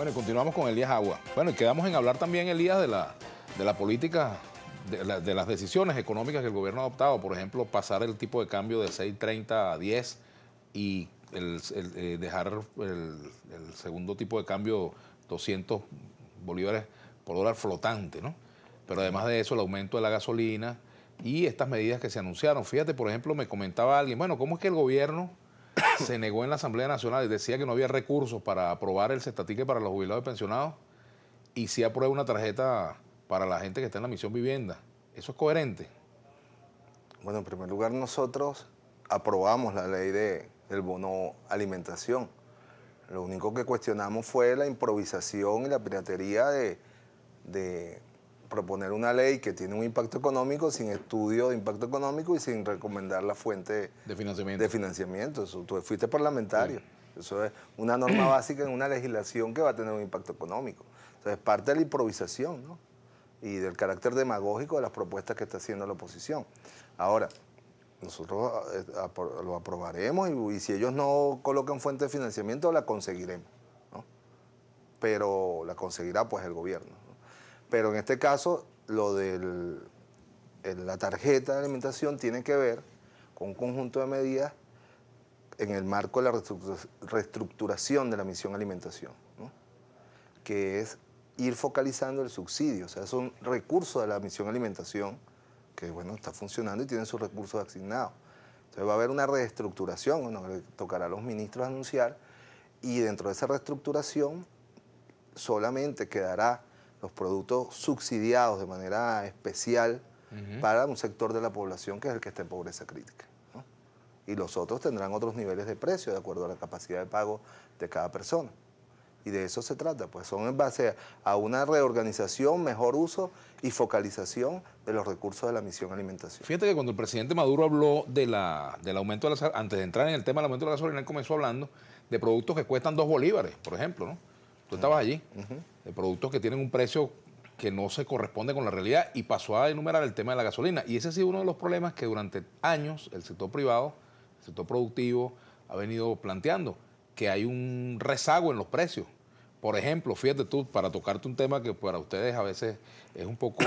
Bueno, y continuamos con Elías Agua. Bueno, y quedamos en hablar también, Elías, de la política, de las decisiones económicas que el gobierno ha adoptado. Por ejemplo, pasar el tipo de cambio de 6.30 a 10 y dejar el segundo tipo de cambio 200 bolívares por dólar flotante, ¿no? Pero además de eso, el aumento de la gasolina y estas medidas que se anunciaron. Fíjate, por ejemplo, me comentaba alguien, bueno, ¿cómo es que el gobierno se negó en la Asamblea Nacional y decía que no había recursos para aprobar el cestatique para los jubilados y pensionados y sí aprueba una tarjeta para la gente que está en la misión vivienda? ¿Eso es coherente? Bueno, en primer lugar, nosotros aprobamos la ley del bono alimentación. Lo único que cuestionamos fue la improvisación y la piratería de proponer una ley que tiene un impacto económico sin estudio de impacto económico y sin recomendar la fuente De financiamiento. de financiamiento. Tú fuiste parlamentario. Sí. Eso es una norma básica en una legislación que va a tener un impacto económico. Entonces, es parte de la improvisación, ¿no? Y del carácter demagógico de las propuestas que está haciendo la oposición. Ahora, nosotros lo aprobaremos y si ellos no colocan fuente de financiamiento, la conseguiremos, ¿no? Pero la conseguirá pues el gobierno, ¿no? Pero en este caso, lo de la tarjeta de alimentación tiene que ver con un conjunto de medidas en el marco de la reestructuración de la misión alimentación, ¿no? Que es ir focalizando el subsidio, o sea, es un recurso de la misión alimentación que, bueno, está funcionando y tiene sus recursos asignados. Entonces va a haber una reestructuración, bueno, le tocará a los ministros anunciar, y dentro de esa reestructuración solamente quedará los productos subsidiados de manera especial para un sector de la población que es el que está en pobreza crítica, ¿no? Y los otros tendrán otros niveles de precio de acuerdo a la capacidad de pago de cada persona. Y de eso se trata, pues son en base a una reorganización, mejor uso y focalización de los recursos de la misión alimentación. Fíjate que cuando el presidente Maduro habló del aumento de la gasolina, antes de entrar en el tema del aumento de la gasolina, él comenzó hablando de productos que cuestan 2 bolívares, por ejemplo, ¿no? Tú estabas allí, de productos que tienen un precio que no se corresponde con la realidad, y pasó a enumerar el tema de la gasolina. Y ese ha sido uno de los problemas que durante años el sector privado, el sector productivo, ha venido planteando, que hay un rezago en los precios. Por ejemplo, fíjate tú, para tocarte un tema que para ustedes a veces es un poco,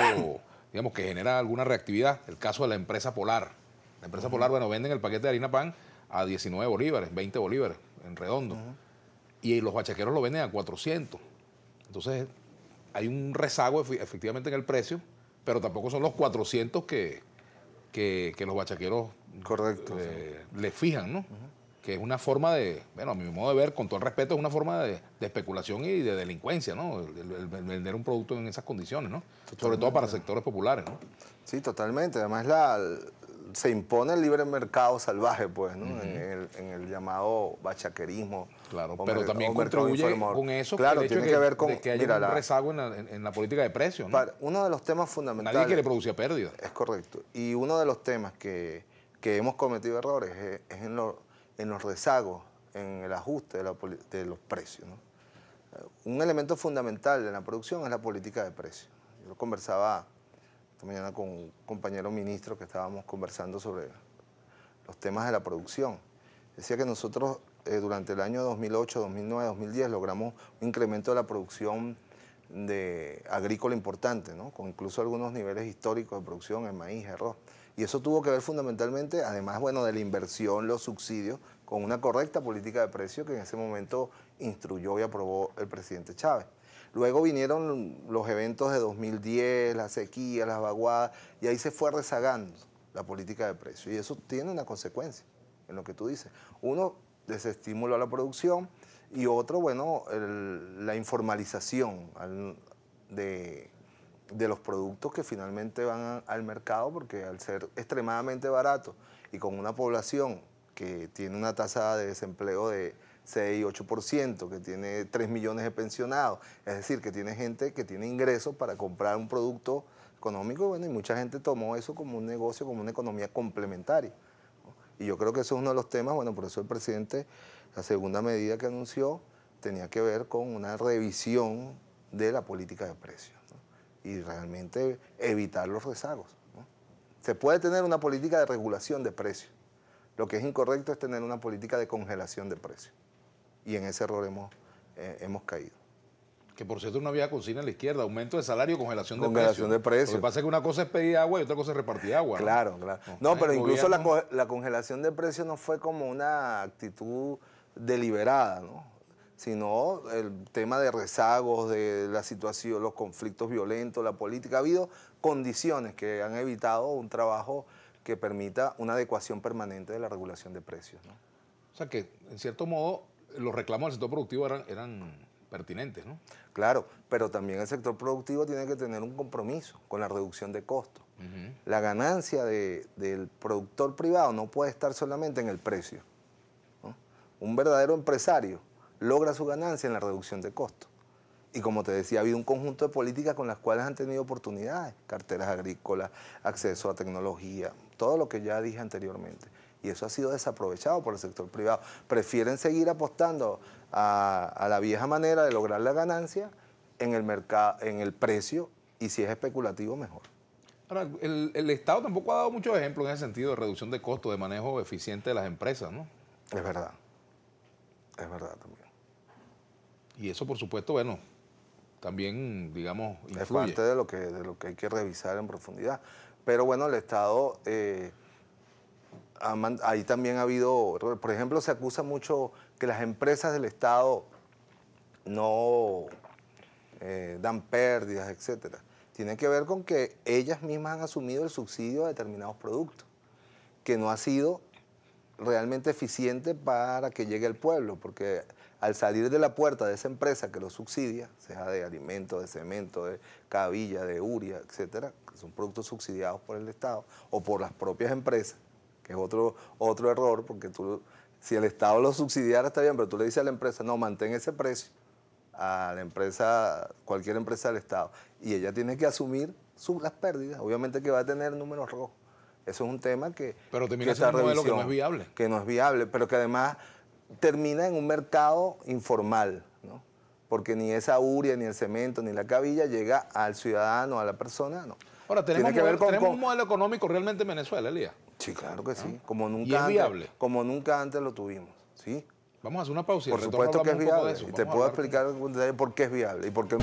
digamos, que genera alguna reactividad, el caso de la empresa Polar. La empresa Polar, bueno, venden el paquete de harina pan a 19 bolívares, 20 bolívares, en redondo. Y los bachaqueros lo venden a 400. Entonces, hay un rezago efectivamente en el precio, pero tampoco son los 400 que los bachaqueros Correcto. le fijan, ¿no? Que es una forma de, bueno, a mi modo de ver, con todo el respeto, es una forma de especulación y de delincuencia, ¿no? El vender un producto en esas condiciones, ¿no? Totalmente. Sobre todo para sectores populares, ¿no? Sí, totalmente. Además se impone el libre mercado salvaje, pues, ¿no? En el llamado bachaquerismo. Claro, pero también contribuye con eso, claro, el hecho tiene que ver con de que haya un rezago en la política de precios, ¿no? Uno de los temas fundamentales. Nadie quiere producir pérdidas. Es correcto. Y uno de los temas que hemos cometido errores es en los rezagos, en el ajuste de los precios, ¿no? Un elemento fundamental de la producción es la política de precios. Yo lo conversaba esta mañana con un compañero ministro que estábamos conversando sobre los temas de la producción. Decía que nosotros durante el año 2008, 2009, 2010 logramos un incremento de la producción agrícola importante, ¿no? Con incluso algunos niveles históricos de producción en maíz, arroz. Y eso tuvo que ver fundamentalmente, además, bueno, de la inversión, los subsidios, con una correcta política de precios que en ese momento instruyó y aprobó el presidente Chávez. Luego vinieron los eventos de 2010, la sequía, las vaguadas, y ahí se fue rezagando la política de precios. Y eso tiene una consecuencia en lo que tú dices. Uno, desestímulo a la producción, y otro, bueno, la informalización de los productos que finalmente van al mercado, porque al ser extremadamente baratos y con una población que tiene una tasa de desempleo de 6, 8%, que tiene 3 millones de pensionados, es decir, que tiene gente que tiene ingresos para comprar un producto económico, bueno, y mucha gente tomó eso como un negocio, como una economía complementaria, ¿no? Y yo creo que eso es uno de los temas, bueno, por eso el presidente, la segunda medida que anunció, tenía que ver con una revisión de la política de precios, ¿no? Y realmente evitar los rezagos, ¿no? Se puede tener una política de regulación de precios. Lo que es incorrecto es tener una política de congelación de precios. Y en ese error hemos caído. Que por cierto una vieja consigna en la izquierda, aumento de salario, congelación de precios. Congelación de precios. Lo que pasa es que una cosa es pedir agua y otra cosa es repartir agua. Claro, ¿no? claro. No, pero El incluso gobierno... la congelación de precios no fue como una actitud deliberada, ¿no? Sino el tema de rezagos, de la situación, los conflictos violentos, la política. Ha habido condiciones que han evitado un trabajo que permita una adecuación permanente de la regulación de precios, ¿no? O sea que, en cierto modo, los reclamos del sector productivo eran pertinentes, ¿no? Claro, pero también el sector productivo tiene que tener un compromiso con la reducción de costos. La ganancia del productor privado no puede estar solamente en el precio, ¿no? Un verdadero empresario logra su ganancia en la reducción de costos. Y como te decía, ha habido un conjunto de políticas con las cuales han tenido oportunidades, carteras agrícolas, acceso a tecnología, todo lo que ya dije anteriormente. Y eso ha sido desaprovechado por el sector privado. Prefieren seguir apostando a la vieja manera de lograr la ganancia en el mercado, en el precio, y si es especulativo, mejor. Ahora, el Estado tampoco ha dado muchos ejemplos en ese sentido de reducción de costos, de manejo eficiente de las empresas, ¿no? Es verdad también. Y eso, por supuesto, bueno, también, digamos, influye. Es parte de lo que hay que revisar en profundidad. Pero bueno, el Estado, ahí también ha habido, por ejemplo, se acusa mucho que las empresas del Estado no dan pérdidas, etcétera. Tiene que ver con que ellas mismas han asumido el subsidio de determinados productos, que no ha sido realmente eficiente para que llegue al pueblo, porque al salir de la puerta de esa empresa que lo subsidia, sea de alimentos, de cemento, de cabilla, de urea, etcétera, que son productos subsidiados por el Estado o por las propias empresas, que es otro error, porque si el Estado lo subsidiara está bien, pero tú le dices a la empresa, no, mantén ese precio a la empresa, cualquier empresa del Estado, y ella tiene que asumir las pérdidas, obviamente que va a tener números rojos. Eso es un tema que... Pero termina siendo un modelo que no es viable. Que no es viable, pero que además termina en un mercado informal, ¿no? Porque ni esa urea, ni el cemento, ni la cabilla llega al ciudadano, a la persona, ¿no? Ahora, ¿tenemos un modelo económico realmente en Venezuela, Elías? Sí, claro que sí. Como nunca ¿Y es antes, viable? Como nunca antes lo tuvimos, ¿sí? Vamos a hacer una pausa y Por supuesto que es viable. Y te puedo explicar por qué es viable y por qué